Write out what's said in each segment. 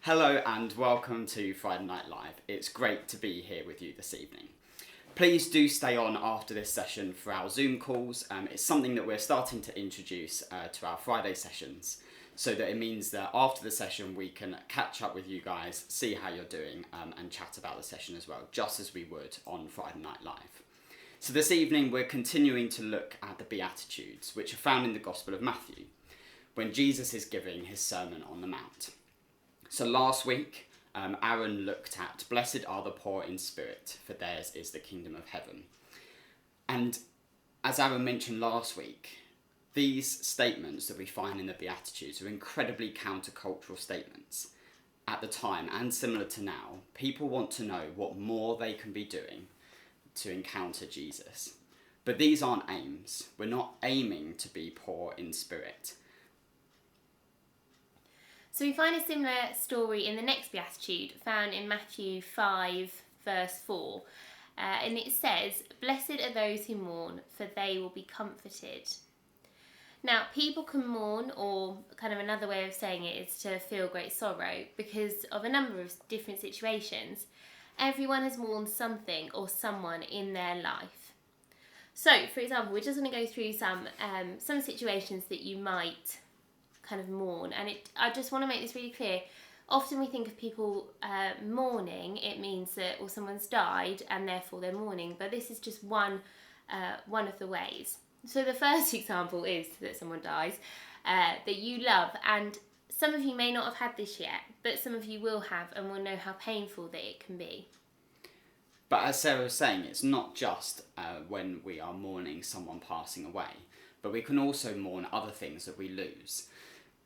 Hello and welcome to Friday Night Live. It's great to be here with you this evening. Please do stay on after this session for our Zoom calls. It's something that we're starting to introduce to our Friday sessions, so that it means that after the session we can catch up with you guys, see how you're doing, and chat about the session as well, just as we would on Friday Night Live. So this evening we're continuing to look at the Beatitudes, which are found in the Gospel of Matthew, when Jesus is giving his Sermon on the Mount. So last week, Aaron looked at "Blessed are the poor in spirit, for theirs is the kingdom of heaven." And as Aaron mentioned last week, these statements that we find in the Beatitudes are incredibly countercultural statements. At the time, and similar to now, people want to know what more they can be doing to encounter Jesus. But these aren't aims. We're not aiming to be poor in spirit. So we find a similar story in the next Beatitude, found in Matthew 5, verse 4. And it says, "Blessed are those who mourn, for they will be comforted." Now, people can mourn, or kind of another way of saying it is to feel great sorrow, because of a number of different situations. Everyone has mourned something or someone in their life. So, for example, we're just going to go through some situations that you might kind of mourn, and I just want to make this really clear. Often we think of people mourning, it means that someone's died and therefore they're mourning, but this is just one of the ways. So the first example is that someone dies that you love, and some of you may not have had this yet, but some of you will have and will know how painful that it can be. But as Sarah was saying, it's not just when we are mourning someone passing away, but we can also mourn other things that we lose.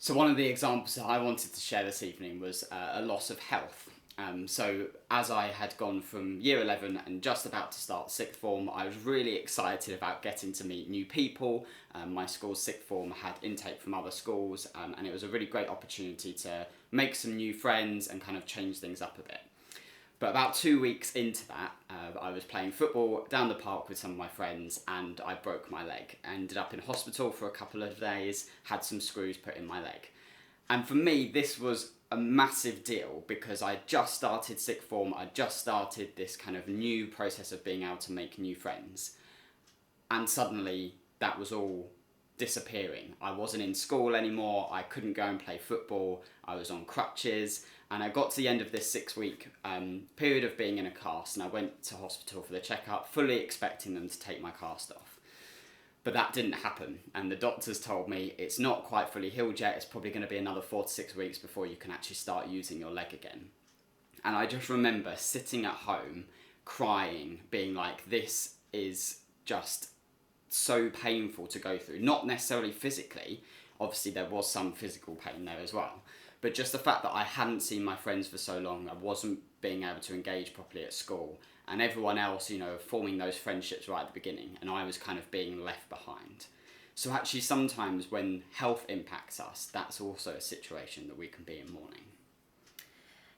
So one of the examples that I wanted to share this evening was a loss of health. So as I had gone from year 11 and just about to start sixth form, I was really excited about getting to meet new people. My school's sixth form had intake from other schools, and it was a really great opportunity to make some new friends and kind of change things up a bit. But about 2 weeks into that, I was playing football down the park with some of my friends and I broke my leg. I ended up in hospital for a couple of days, had some screws put in my leg. And for me, this was a massive deal because I just started sixth form, I just started this kind of new process of being able to make new friends. And suddenly that was all disappearing. I wasn't in school anymore, I couldn't go and play football, I was on crutches, and I got to the end of this 6-week period of being in a cast, and I went to hospital for the checkup, fully expecting them to take my cast off. But that didn't happen, and the doctors told me it's not quite fully healed yet, it's probably going to be another 4 to 6 weeks before you can actually start using your leg again. And I just remember sitting at home, crying, being like, this is just so painful to go through. Not necessarily physically, obviously there was some physical pain there as well, but just the fact that I hadn't seen my friends for so long, I wasn't being able to engage properly at school, and everyone else, forming those friendships right at the beginning, and I was kind of being left behind. So actually sometimes when health impacts us, that's also a situation that we can be in mourning.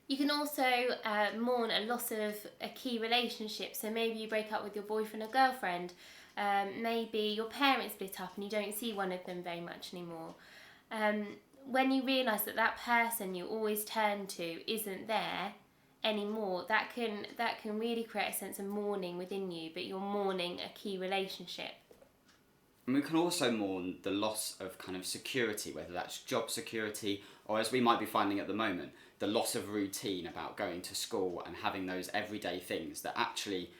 You can also mourn a loss of a key relationship. So maybe you break up with your boyfriend or girlfriend. Maybe your parents split up and you don't see one of them very much anymore. When you realise that person you always turn to isn't there anymore, that can really create a sense of mourning within you, but you're mourning a key relationship. And we can also mourn the loss of kind of security, whether that's job security or, as we might be finding at the moment, the loss of routine about going to school and having those everyday things that actually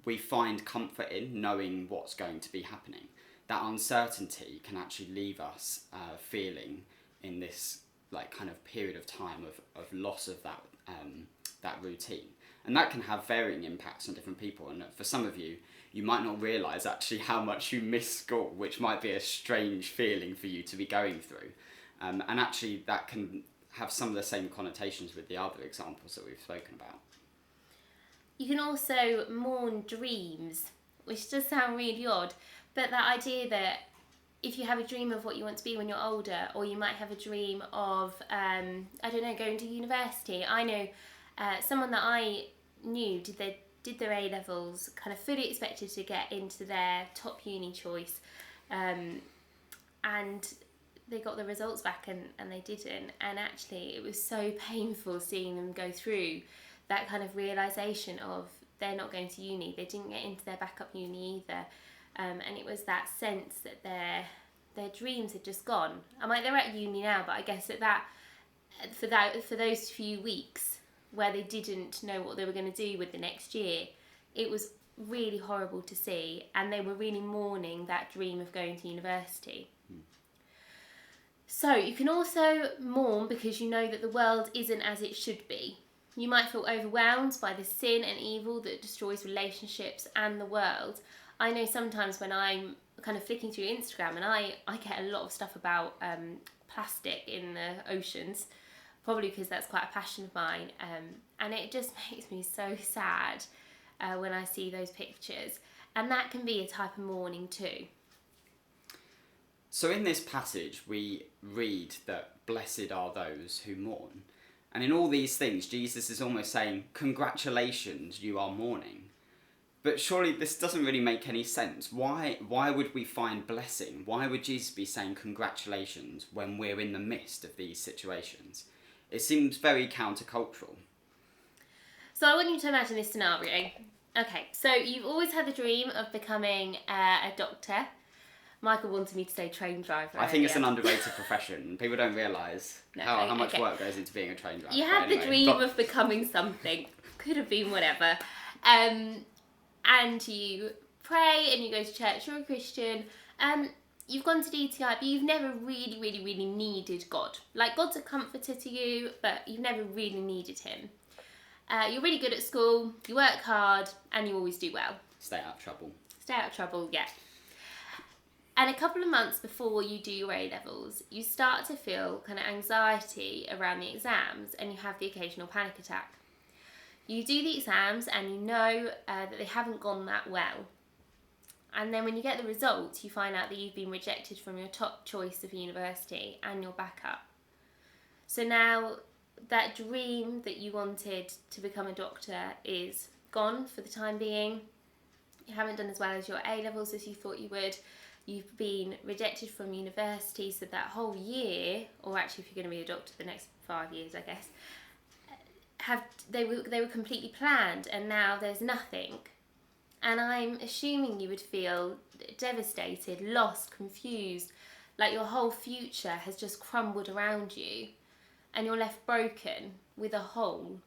we find comfort in knowing what's going to be happening. That uncertainty can actually leave us feeling in this kind of period of time of loss of that routine. And that can have varying impacts on different people. And for some of you, you might not realise actually how much you miss school, which might be a strange feeling for you to be going through. And actually that can have some of the same connotations with the other examples that we've spoken about. You can also mourn dreams, which does sound really odd, but that idea that if you have a dream of what you want to be when you're older, or you might have a dream of, going to university. I know someone that I knew did their A-levels, kind of fully expected to get into their top uni choice, and they got the results back and they didn't. And actually it was so painful seeing them go through that kind of realisation of they're not going to uni. They didn't get into their backup uni either. And it was that sense that their dreams had just gone. I mean, they're at uni now, but I guess for those few weeks where they didn't know what they were going to do with the next year, it was really horrible to see, and they were really mourning that dream of going to university. So you can also mourn because you know that the world isn't as it should be. You might feel overwhelmed by the sin and evil that destroys relationships and the world. I know sometimes when I'm kind of flicking through Instagram and I get a lot of stuff about plastic in the oceans, probably because that's quite a passion of mine, and it just makes me so sad when I see those pictures, and that can be a type of mourning too. So in this passage we read that blessed are those who mourn, and in all these things Jesus is almost saying, congratulations, you are mourning. But surely this doesn't really make any sense. Why would we find blessing? Why would Jesus be saying congratulations when we're in the midst of these situations? It seems very countercultural. So I want you to imagine this scenario. Okay, so you've always had the dream of becoming a doctor. Michael wanted me to say train driver. I think it's an underrated profession. People don't realise how much work goes into being a train driver. You had the dream of becoming something. Could have been whatever. And you pray and you go to church. You're a Christian. You've gone to DTI, but you've never really, really, really needed God. Like, God's a comforter to you, but you've never really needed him. You're really good at school, you work hard, and you always do well. Stay out of trouble. Stay out of trouble, yeah. And a couple of months before you do your A-levels, you start to feel kind of anxiety around the exams, and you have the occasional panic attack. You do the exams, and you know that they haven't gone that well. And then when you get the results, you find out that you've been rejected from your top choice of university and your backup. So now that dream that you wanted to become a doctor is gone for the time being. You haven't done as well as your A-levels as you thought you would. You've been rejected from university, so that whole year, or actually if you're going to be a doctor the next 5 years, I guess, they were completely planned, and now there's nothing. And I'm assuming you would feel devastated, lost, confused, like your whole future has just crumbled around you and you're left broken with a hole.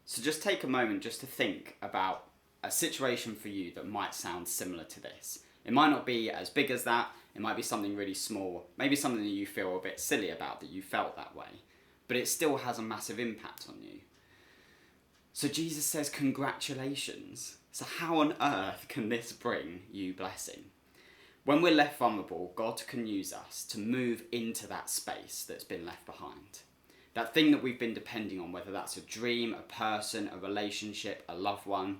So just take a moment just to think about a situation for you that might sound similar to this. It might not be as big as that, it might be something really small, maybe something that you feel a bit silly about, that you felt that way, but it still has a massive impact on you. So Jesus says, congratulations. So how on earth can this bring you blessing? When we're left vulnerable, God can use us to move into that space that's been left behind. That thing that we've been depending on, whether that's a dream, a person, a relationship, a loved one.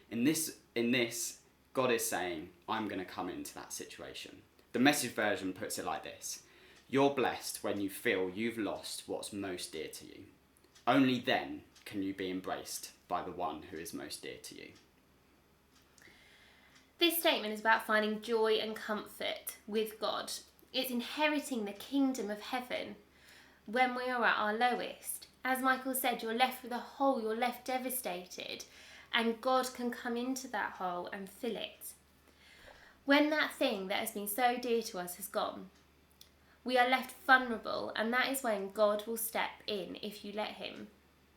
In this, God is saying, I'm going to come into that situation. The Message version puts it like this. You're blessed when you feel you've lost what's most dear to you. Only then can you be embraced by the one who is most dear to you. This statement is about finding joy and comfort with God. It's inheriting the kingdom of heaven when we are at our lowest. As Michael said, you're left with a hole, you're left devastated, and God can come into that hole and fill it. When that thing that has been so dear to us has gone, we are left vulnerable, and that is when God will step in if you let him.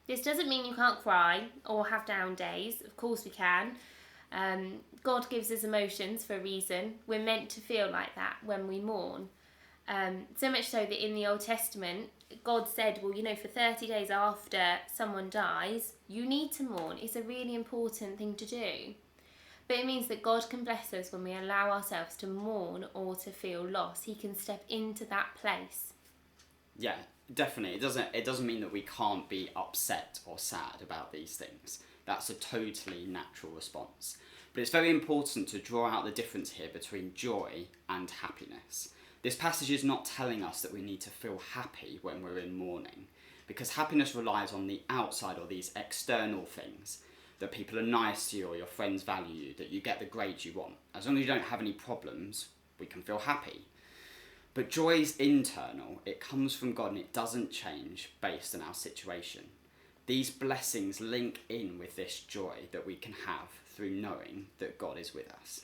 This doesn't mean you can't cry or have down days. Of course we can. God gives us emotions for a reason. We're meant to feel like that when we mourn. So much so that in the Old Testament, God said, well, for 30 days after someone dies, you need to mourn. It's a really important thing to do. But it means that God can bless us when we allow ourselves to mourn or to feel loss. He can step into that place. Yeah, definitely. It doesn't mean that we can't be upset or sad about these things. That's a totally natural response. But it's very important to draw out the difference here between joy and happiness. This passage is not telling us that we need to feel happy when we're in mourning, because happiness relies on the outside or these external things, that people are nice to you or your friends value you, that you get the grades you want. As long as you don't have any problems, we can feel happy. But joy's internal, it comes from God and it doesn't change based on our situation. These blessings link in with this joy that we can have through knowing that God is with us.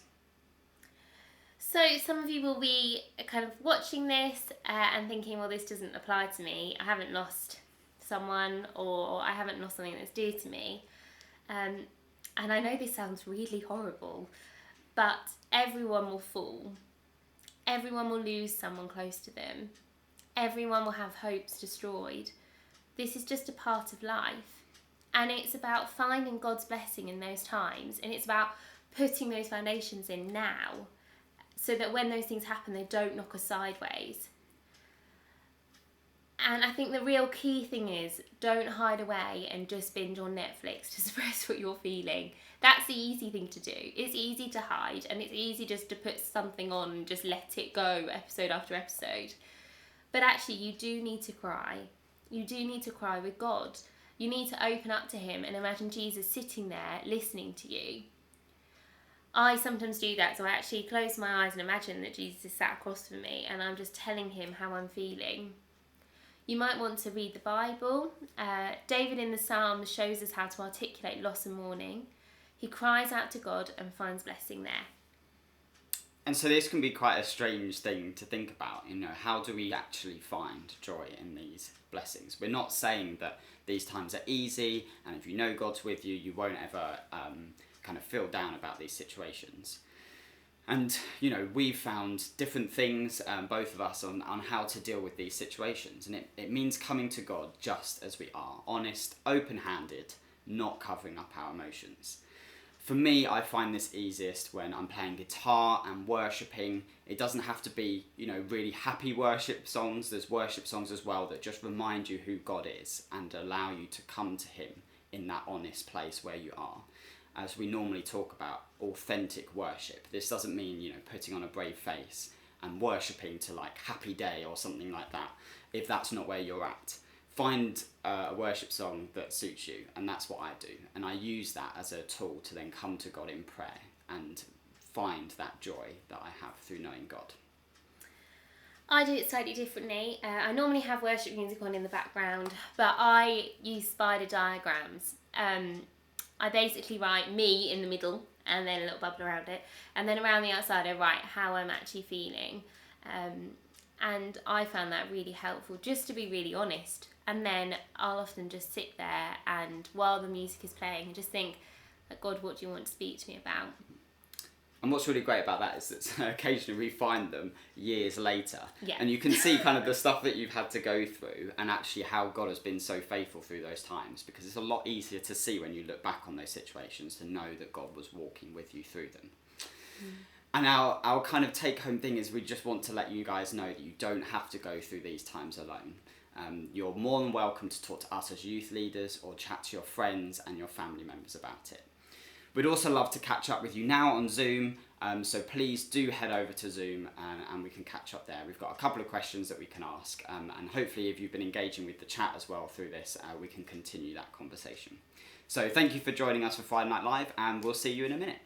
So some of you will be kind of watching this and thinking, well, this doesn't apply to me. I haven't lost someone, or I haven't lost something that's dear to me. And I know this sounds really horrible, but everyone will fall. Everyone will lose someone close to them. Everyone will have hopes destroyed. This is just a part of life. And it's about finding God's blessing in those times. And it's about putting those foundations in now, so that when those things happen, they don't knock us sideways. And I think the real key thing is, don't hide away and just binge on Netflix to suppress what you're feeling. That's the easy thing to do. It's easy to hide, and it's easy just to put something on and just let it go episode after episode. But actually, you do need to cry. You do need to cry with God. You need to open up to him and imagine Jesus sitting there listening to you. I sometimes do that, so I actually close my eyes and imagine that Jesus is sat across from me and I'm just telling him how I'm feeling. You might want to read the Bible. David in the Psalms shows us how to articulate loss and mourning. He cries out to God and finds blessing there. And so this can be quite a strange thing to think about, how do we actually find joy in these blessings? We're not saying that these times are easy, and if you know God's with you, you won't ever kind of feel down about these situations. And, we've found different things, both of us, on how to deal with these situations. And it means coming to God just as we are, honest, open-handed, not covering up our emotions. For me, I find this easiest when I'm playing guitar and worshipping. It doesn't have to be, really happy worship songs. There's worship songs as well that just remind you who God is and allow you to come to him in that honest place where you are. As we normally talk about authentic worship, this doesn't mean, putting on a brave face and worshipping to like Happy Day or something like that, if that's not where you're at. Find a worship song that suits you, and that's what I do. And I use that as a tool to then come to God in prayer and find that joy that I have through knowing God. I do it slightly differently. I normally have worship music on in the background, but I use spider diagrams. I basically write me in the middle and then a little bubble around it, and then around the outside I write how I'm actually feeling. And I found that really helpful, just to be really honest. And then I'll often just sit there and while the music is playing, just think, God, what do you want to speak to me about? And what's really great about that is that occasionally we find them years later. Yeah. And you can see kind of the stuff that you've had to go through and actually how God has been so faithful through those times, because it's a lot easier to see when you look back on those situations, to know that God was walking with you through them. And our kind of take home thing is we just want to let you guys know that you don't have to go through these times alone. You're more than welcome to talk to us as youth leaders or chat to your friends and your family members about it. We'd also love to catch up with you now on Zoom, so please do head over to Zoom and we can catch up there. We've got a couple of questions that we can ask, and hopefully if you've been engaging with the chat as well through this, we can continue that conversation. So thank you for joining us for Friday Night Live, and we'll see you in a minute.